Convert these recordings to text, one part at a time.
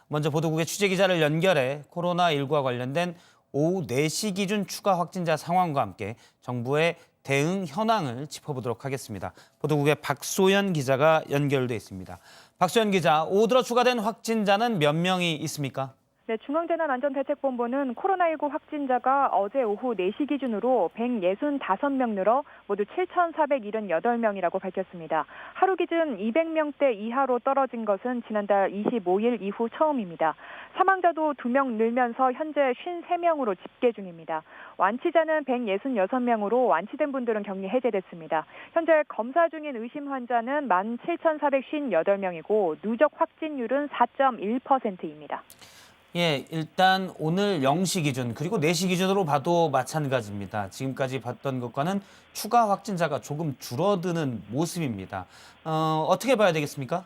먼저 보도국의 취재기자를 연결해 코로나19와 관련된 오후 4시 기준 추가 확진자 상황과 함께 정부의 대응 현황을 짚어보도록 하겠습니다. 보도국의 박소연 기자가 연결돼 있습니다. 박소연 기자, 오후 들어 추가된 확진자는 몇 명이 있습니까? 네, 중앙재난안전대책본부는 코로나19 확진자가 어제 오후 4시 기준으로 165명 늘어 모두 7,478명이라고 밝혔습니다. 하루 기준 200명대 이하로 떨어진 것은 지난달 25일 이후 처음입니다. 사망자도 2명 늘면서 현재 53명으로 집계 중입니다. 완치자는 166명으로 완치된 분들은 격리 해제됐습니다. 현재 검사 중인 의심 환자는 17,458명이고 누적 확진율은 4.1%입니다. 예, 일단 오늘 0시 기준 그리고 4시 기준으로 봐도 마찬가지입니다. 지금까지 봤던 것과는 추가 확진자가 조금 줄어드는 모습입니다. 어떻게 봐야 되겠습니까?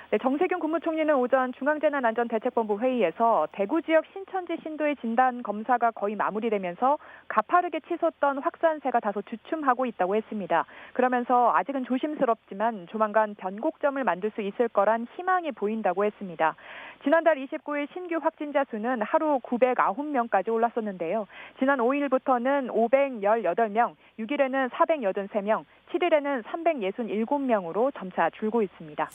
네, 정세균 국무총리는 오전 중앙재난안전대책본부 회의에서 대구 지역 신천지 신도의 진단 검사가 거의 마무리되면서 가파르게 치솟던 확산세가 다소 주춤하고 있다고 했습니다. 그러면서 아직은 조심스럽지만 조만간 변곡점을 만들 수 있을 거란 희망이 보인다고 했습니다. 지난달 29일 신규 확진자 수는 하루 909명까지 올랐었는데요. 지난 5일부터는 518명, 6일에는 483명, 7일에는 367명으로 점차 줄고 있습니다.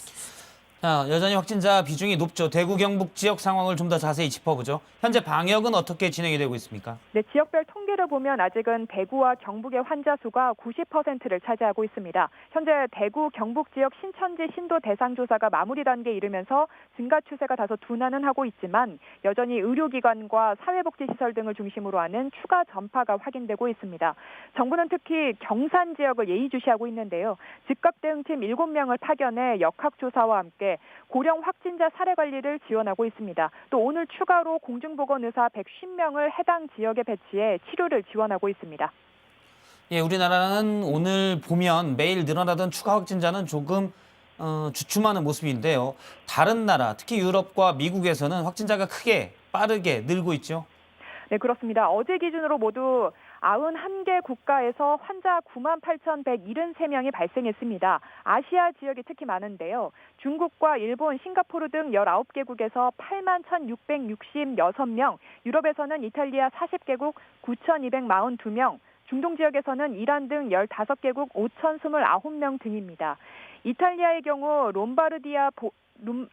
자, 여전히 확진자 비중이 높죠. 대구 경북 지역 상황을 좀 더 자세히 짚어보죠. 현재 방역은 어떻게 진행이 되고 있습니까? 네, 지역별 통계를 보면 아직은 대구와 경북의 환자 수가 90%를 차지하고 있습니다. 현재 대구, 경북 지역 신천지 신도 대상 조사가 마무리 단계에 이르면서 증가 추세가 다소 둔화는 하고 있지만 여전히 의료기관과 사회복지시설 등을 중심으로 하는 추가 전파가 확인되고 있습니다. 정부는 특히 경산 지역을 예의주시하고 있는데요. 즉각대응팀 7명을 파견해 역학조사와 함께 고령 확진자 사례 관리를 지원하고 있습니다. 또 오늘 추가로 공중보건의사 150명을 해당 지역에 배치해 치료를 지원하고 있습니다. 예, 우리나라는 오늘 보면 매일 늘어나던 추가 확진자는 조금 주춤하는 모습인데요. 다른 나라, 특히 유럽과 미국에서는 확진자가 크게 빠르게 늘고 있죠. 네, 그렇습니다. 어제 기준으로 모두 91개 국가에서 환자 98,173명이 발생했습니다. 아시아 지역이 특히 많은데요. 중국과 일본, 싱가포르 등 19개국에서 81,666명, 유럽에서는 이탈리아 40개국 9,242명, 중동 지역에서는 이란 등 15개국 5,029명 등입니다. 이탈리아의 경우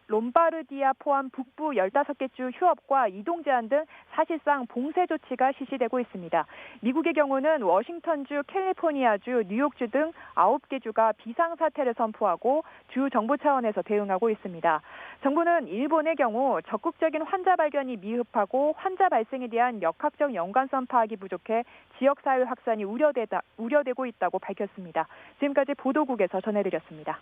롬바르디아 포함 북부 15개 주 휴업과 이동 제한 등 사실상 봉쇄 조치가 실시되고 있습니다. 미국의 경우는 워싱턴주, 캘리포니아주, 뉴욕주 등 9개 주가 비상사태를 선포하고 주 정부 차원에서 대응하고 있습니다. 정부는 일본의 경우 적극적인 환자 발견이 미흡하고 환자 발생에 대한 역학적 연관성 파악이 부족해 지역사회 확산이 우려되고 있다고 밝혔습니다. 지금까지 보도국에서 전해드렸습니다.